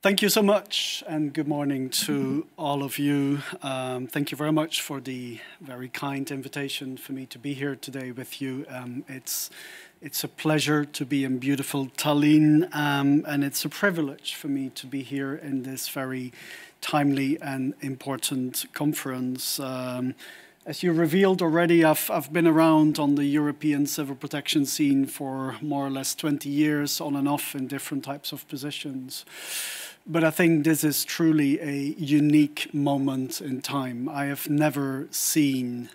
Thank you so much, and good morning to all of you. Thank you very much for the very kind invitation for me to be here today with you. It's a pleasure to be in beautiful Tallinn, and it's a privilege for me to be here in this very timely and important conference. As you revealed already, I've been around on the European civil protection scene for more or less 20 years, on and off in different types of positions. But I think this is truly a unique moment in time. I have never seen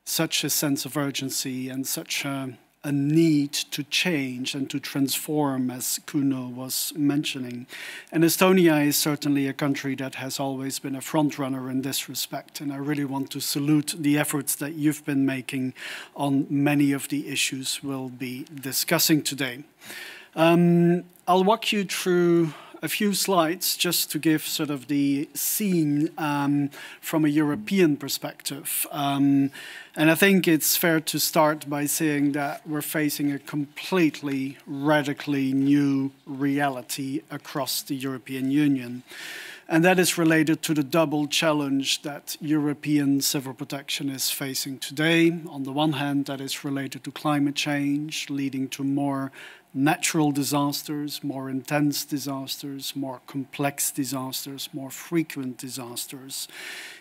such a sense of urgency and such a need to change and to transform, as Kuno was mentioning. And Estonia is certainly a country that has always been a front runner in this respect. And I really want to salute the efforts that you've been making on many of the issues we'll be discussing today. I'll walk you through a few slides just to give sort of the scene from a European perspective. And I think it's fair to start by saying that we're facing a completely, radically new reality across the European Union. And that is related to the double challenge that European civil protection is facing today. On the one hand, that is related to climate change, leading to more natural disasters, more intense disasters, more complex disasters, more frequent disasters.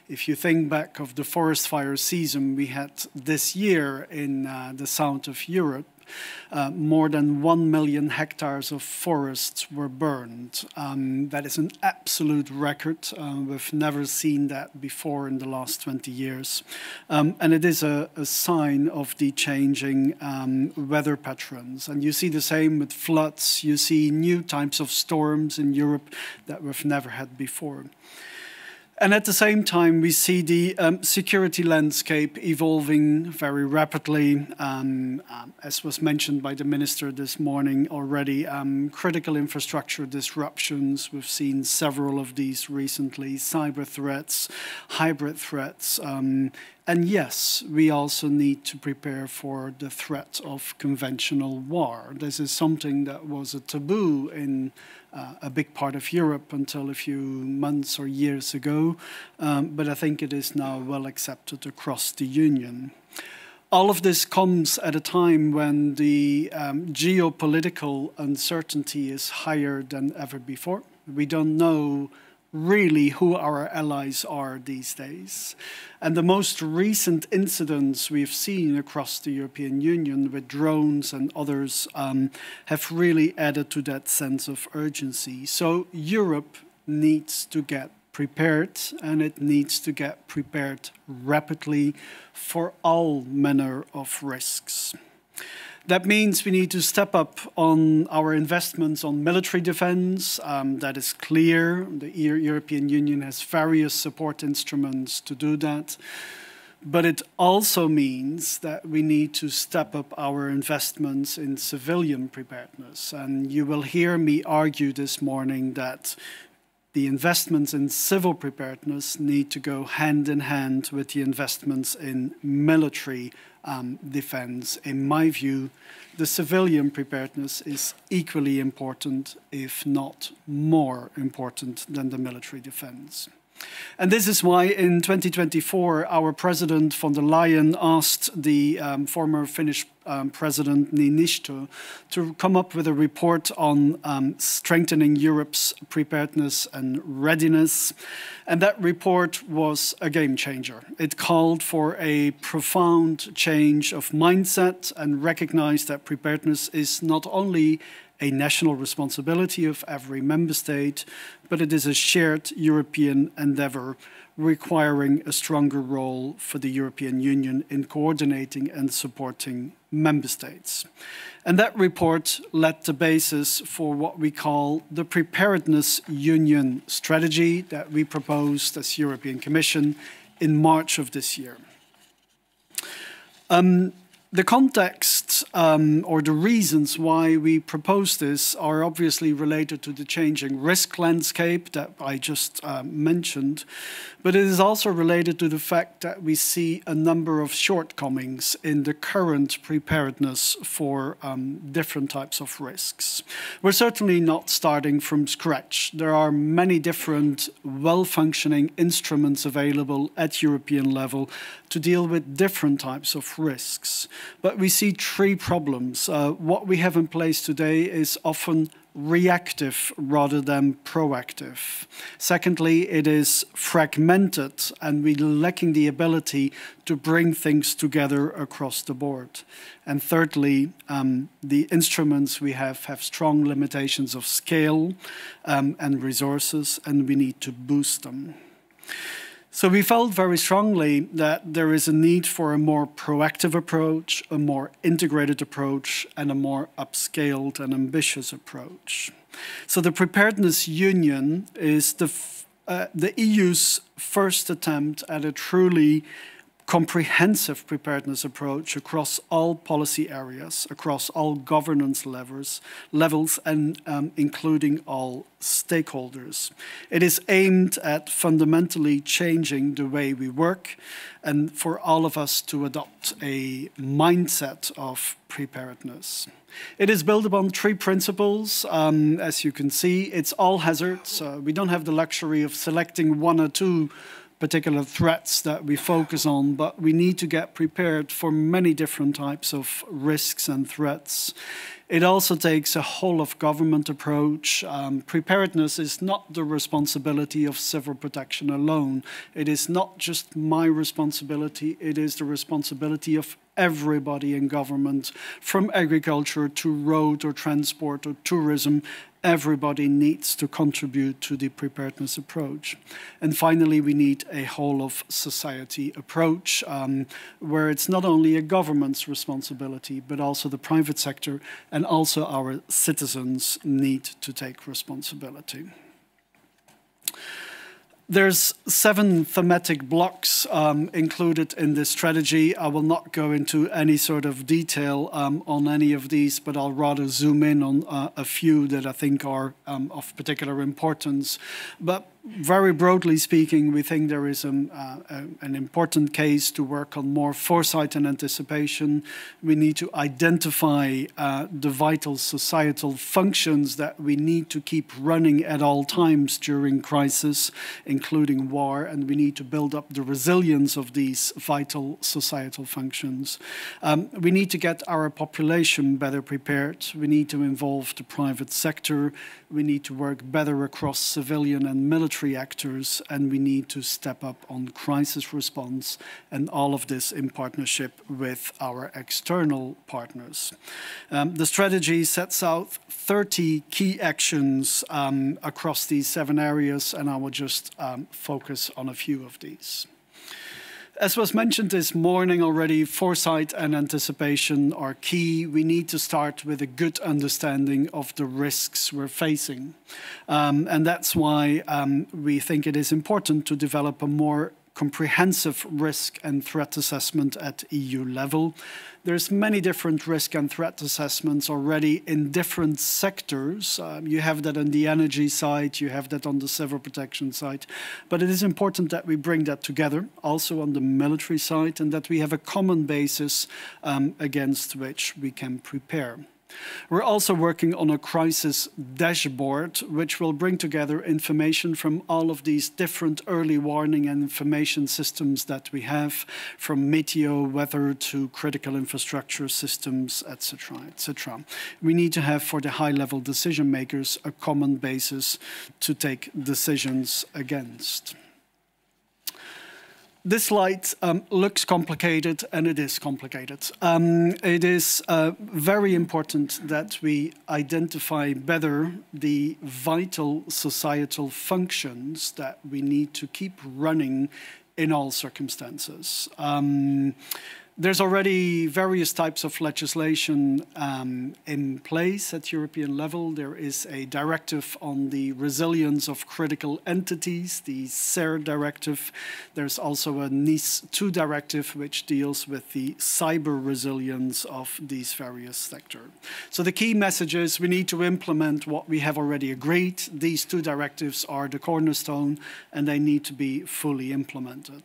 If you think back of the forest fire season we had this year in the south of Europe, more than 1 million hectares of forests were burned. That is an absolute record. We've never seen that before in the last 20 years. And it is a sign of the changing weather patterns. And you see the same with floods. You see new types of storms in Europe that we've never had before. And at the same time, we see the security landscape evolving very rapidly. As was mentioned by the minister this morning already, critical infrastructure disruptions. We've seen several of these recently, cyber threats, hybrid threats. And yes, we also need to prepare for the threat of conventional war. This is something that was a taboo in a big part of Europe until a few months or years ago, but I think it is now well accepted across the Union. All of this comes at a time when the geopolitical uncertainty is higher than ever before. We don't know really who our allies are these days. And the most recent incidents we've seen across the European Union with drones and others have really added to that sense of urgency. So Europe needs to get prepared, and it needs to get prepared rapidly for all manner of risks. That means we need to step up on our investments on military defense. That is clear. The European Union has various support instruments to do that. But it also means that we need to step up our investments in civilian preparedness. And you will hear me argue this morning that the investments in civil preparedness need to go hand in hand with the investments in military defense. In my view, the civilian preparedness is equally important, if not more important, than the military defense. And this is why in 2024, our President von der Leyen asked the former Finnish President Niinistö to come up with a report on strengthening Europe's preparedness and readiness. And that report was a game changer. It called for a profound change of mindset and recognized that preparedness is not only a national responsibility of every member state, but it is a shared European endeavor requiring a stronger role for the European Union in coordinating and supporting member states. And that report led the basis for what we call the Preparedness Union strategy that we proposed as European Commission in March of this year. The context or the reasons why we propose this are obviously related to the changing risk landscape that I just mentioned, but it is also related to the fact that we see a number of shortcomings in the current preparedness for different types of risks. We're certainly not starting from scratch. There are many different well-functioning instruments available at European level to deal with different types of risks. But we see three problems. What we have in place today is often reactive rather than proactive. Secondly, it is fragmented and we're lacking the ability to bring things together across the board. And thirdly, the instruments we have strong limitations of scale and resources, and we need to boost them. So we felt very strongly that there is a need for a more proactive approach, a more integrated approach, and a more upscaled and ambitious approach. So the Preparedness Union is the EU's first attempt at a truly comprehensive preparedness approach across all policy areas, across all governance levels, and including all stakeholders. It is aimed at fundamentally changing the way we work and for all of us to adopt a mindset of preparedness. It is built upon three principles. As you can see, it's all hazards. We don't have the luxury of selecting one or two particular threats that we focus on, but we need to get prepared for many different types of risks and threats. It also takes a whole-of-government approach. Preparedness is not the responsibility of civil protection alone. It is not just my responsibility, it is the responsibility of everybody in government, from agriculture to road or transport or tourism. Everybody needs to contribute to the preparedness approach. And finally, we need a whole-of-society approach where it's not only a government's responsibility, but also the private sector and also our citizens need to take responsibility. There's 7 thematic blocks included in this strategy. I will not go into any sort of detail on any of these, but I'll rather zoom in on a few that I think are of particular importance. But very broadly speaking, we think there is an important case to work on more foresight and anticipation. We need to identify the vital societal functions that we need to keep running at all times during crisis, including war, and we need to build up the resilience of these vital societal functions. We need to get our population better prepared. We need to involve the private sector. We need to work better across civilian and military actors, and we need to step up on crisis response, and all of this in partnership with our external partners. The strategy sets out 30 key actions across these 7 areas, and I will just focus on a few of these. As was mentioned this morning already, foresight and anticipation are key. We need to start with a good understanding of the risks we're facing. And that's why we think it is important to develop a more comprehensive risk and threat assessment at EU level. There's many different risk and threat assessments already in different sectors. You have that on the energy side, you have that on the civil protection side. But it is important that we bring that together, also on the military side, and that we have a common basis against which we can prepare. We're also working on a crisis dashboard, which will bring together information from all of these different early warning and information systems that we have, from meteo, weather to critical infrastructure systems, etc., etc. We need to have, for the high-level decision makers, a common basis to take decisions against. This slide looks complicated, and it is complicated. It is very important that we identify better the vital societal functions that we need to keep running in all circumstances. There's already various types of legislation in place at European level. There is a directive on the resilience of critical entities, the SER directive. There's also a NIS 2 directive, which deals with the cyber resilience of these various sectors. So the key message is we need to implement what we have already agreed. These two directives are the cornerstone, and they need to be fully implemented.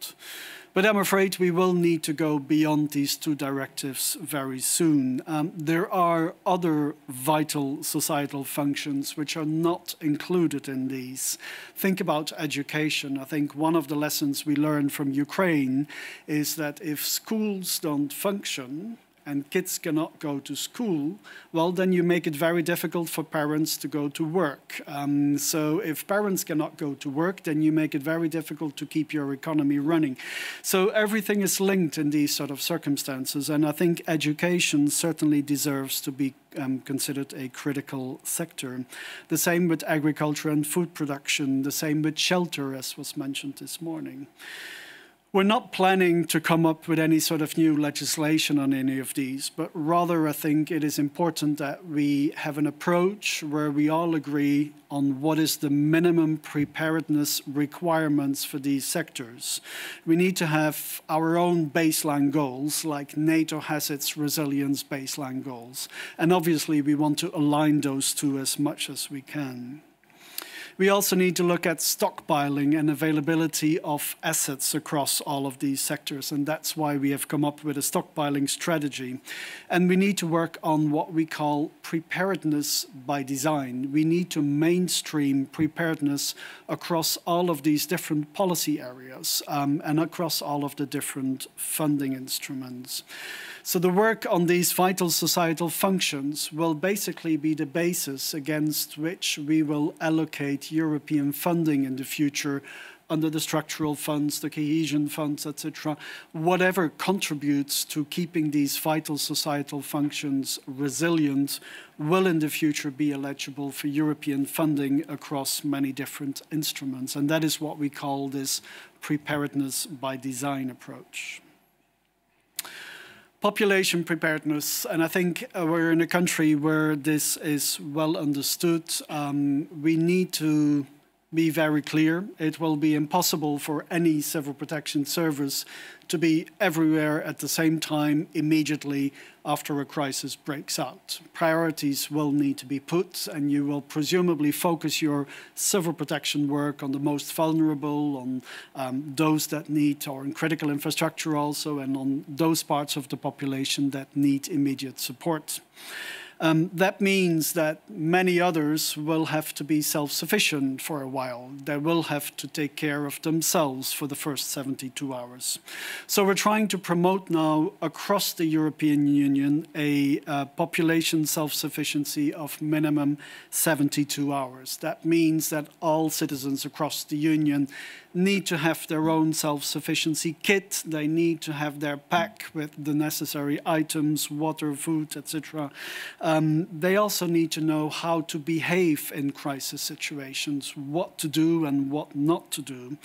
But I'm afraid we will need to go beyond these two directives very soon. There are other vital societal functions which are not included in these. Think about education. I think one of the lessons we learned from Ukraine is that if schools don't function, and kids cannot go to school, well, then you make it very difficult for parents to go to work. So if parents cannot go to work, then you make it very difficult to keep your economy running. So everything is linked in these sort of circumstances, and I think education certainly deserves to be considered a critical sector. The same with agriculture and food production, the same with shelter, as was mentioned this morning. We're not planning to come up with any sort of new legislation on any of these, but rather I think it is important that we have an approach where we all agree on what is the minimum preparedness requirements for these sectors. We need to have our own baseline goals, like NATO has its resilience baseline goals. And obviously we want to align those two as much as we can. We also need to look at stockpiling and availability of assets across all of these sectors, and that's why we have come up with a stockpiling strategy. And we need to work on what we call preparedness by design. We need to mainstream preparedness across all of these different policy areas and across all of the different funding instruments. So the work on these vital societal functions will basically be the basis against which we will allocate European funding in the future under the structural funds, the cohesion funds, etc. Whatever contributes to keeping these vital societal functions resilient will in the future be eligible for European funding across many different instruments. And that is what we call this preparedness by design approach. Population preparedness, and I think we're in a country where this is well understood. We need to be very clear. It will be impossible for any civil protection service to be everywhere at the same time immediately after a crisis breaks out. Priorities will need to be put, and you will presumably focus your civil protection work on the most vulnerable, on those that need, or in critical infrastructure also, and on those parts of the population that need immediate support. That means that many others will have to be self-sufficient for a while. They will have to take care of themselves for the first 72 hours. So we're trying to promote now across the European Union a population self-sufficiency of minimum 72 hours. That means that all citizens across the Union need to have their own self-sufficiency kit. They need to have their pack with the necessary items, water, food, etc. They also need to know how to behave in crisis situations, what to do and what not to do.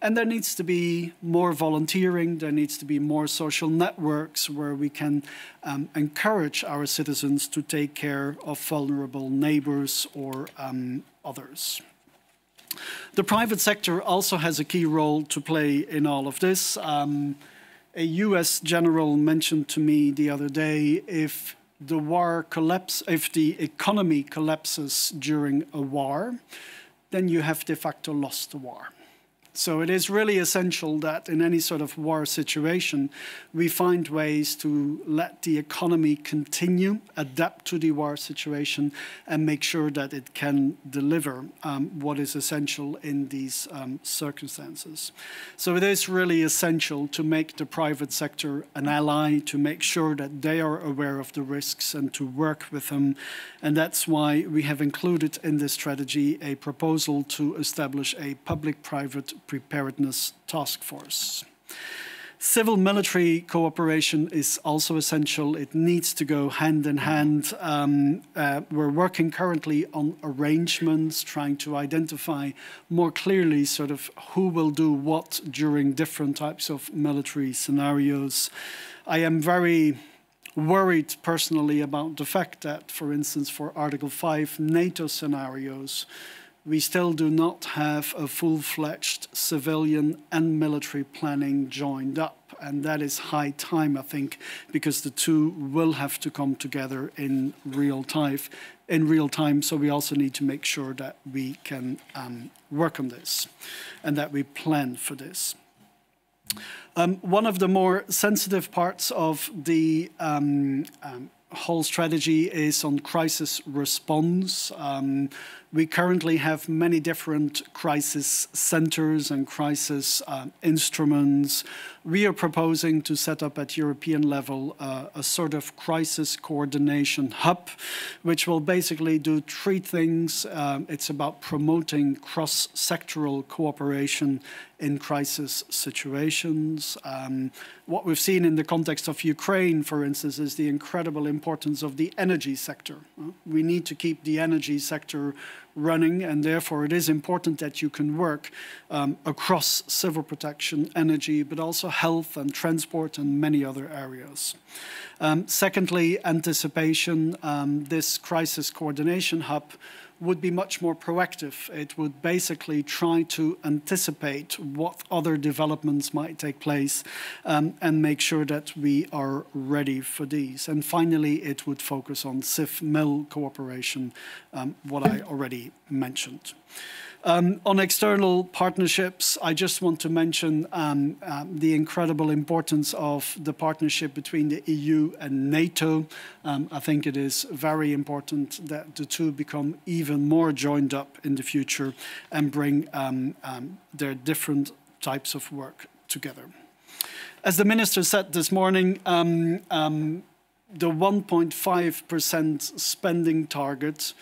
And there needs to be more volunteering, there needs to be more social networks where we can encourage our citizens to take care of vulnerable neighbors or others. The private sector also has a key role to play in all of this. A US general mentioned to me the other day, if the economy collapses during a war, then you have de facto lost the war. So it is really essential that in any sort of war situation, we find ways to let the economy continue, adapt to the war situation, and make sure that it can deliver what is essential in these circumstances. So it is really essential to make the private sector an ally, to make sure that they are aware of the risks and to work with them. And that's why we have included in this strategy a proposal to establish a public-private preparedness task force. Civil-military cooperation is also essential. It needs to go hand in hand. We're working currently on arrangements, trying to identify more clearly sort of who will do what during different types of military scenarios. I am very worried personally about the fact that, for instance, for Article 5 NATO scenarios, we still do not have a full-fledged civilian and military planning joined up. And that is high time, I think, because the two will have to come together in real time. So we also need to make sure that we can work on this and that we plan for this. One of the more sensitive parts of the whole strategy is on crisis response. We currently have many different crisis centers and crisis instruments. We are proposing to set up at European level a sort of crisis coordination hub, which will basically do three things. It's about promoting cross-sectoral cooperation in crisis situations. What we've seen in the context of Ukraine, for instance, is the incredible importance of the energy sector. We need to keep the energy sector running, and therefore it is important that you can work across civil protection, energy, but also health and transport and many other areas. Secondly, anticipation. This crisis coordination hub would be much more proactive. It would basically try to anticipate what other developments might take place and make sure that we are ready for these. And finally, it would focus on CIV-MIL cooperation, what I already mentioned. On external partnerships, I just want to mention the incredible importance of the partnership between the EU and NATO. I think it is very important that the two become even more joined up in the future and bring their different types of work together. As the Minister said this morning, the 1.5% spending target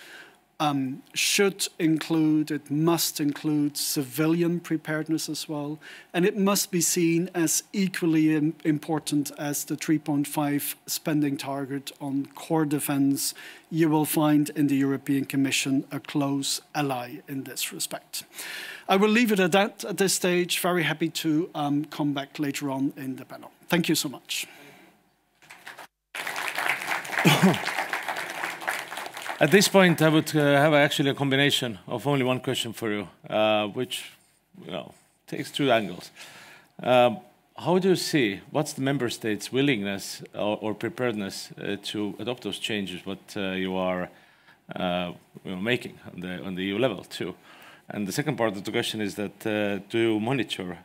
should include, it must include civilian preparedness as well, and it must be seen as equally important as the 3.5 spending target on core defense. You will find in the European Commission a close ally in this respect. I will leave it at that at this stage. Very happy to come back later on in the panel. Thank you so much. At this point, I would have actually a combination of only one question for you, which takes two angles. How do you see, what's the member states' willingness or preparedness to adopt those changes, what you are making on the EU level too? And the second part of the question is that do you monitor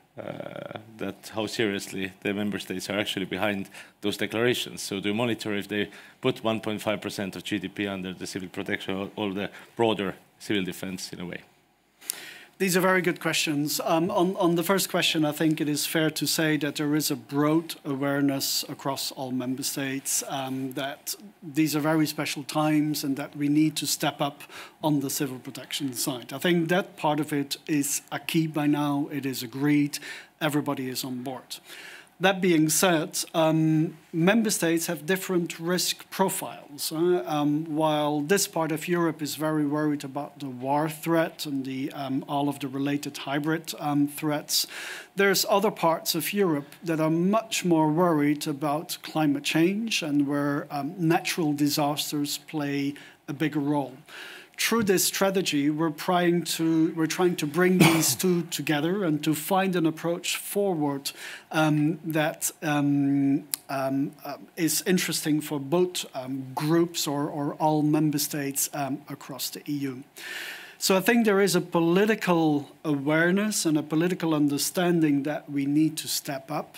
that how seriously the member states are actually behind those declarations? So do you monitor if they put 1.5% of GDP under the civil protection or the broader civil defense in a way? These are very good questions. On the first question, I think it is fair to say that there is a broad awareness across all member states that these are very special times and that we need to step up on the civil protection side. I think that part of it is a key by now. It is agreed. Everybody is on board. That being said, member states have different risk profiles. While this part of Europe is very worried about the war threat and all of the related hybrid threats, there's other parts of Europe that are much more worried about climate change and where natural disasters play a bigger role. Through this strategy, we're trying to bring these two together and to find an approach forward that is interesting for both groups or all member states across the EU. So I think there is a political awareness and a political understanding that we need to step up.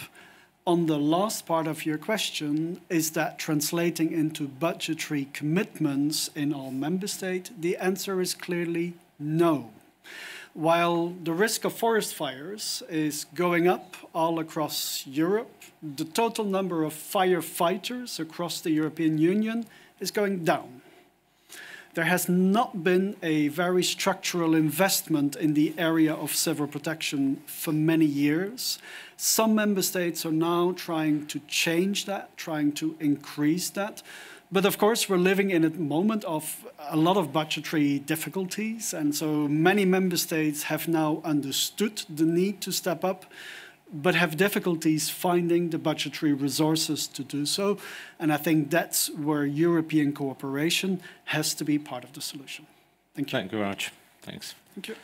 On the last part of your question, is that translating into budgetary commitments in all member states? The answer is clearly no. While the risk of forest fires is going up all across Europe, the total number of firefighters across the European Union is going down. there has not been a very structural investment in the area of civil protection for many years. Some member states are now trying to change that, trying to increase that. But of course, we're living in a moment of a lot of budgetary difficulties. And so many member states have now understood the need to step up, but have difficulties finding the budgetary resources to do so. And I think that's where European cooperation has to be part of the solution. Thank you. Thank you very much. Thanks. Thank you.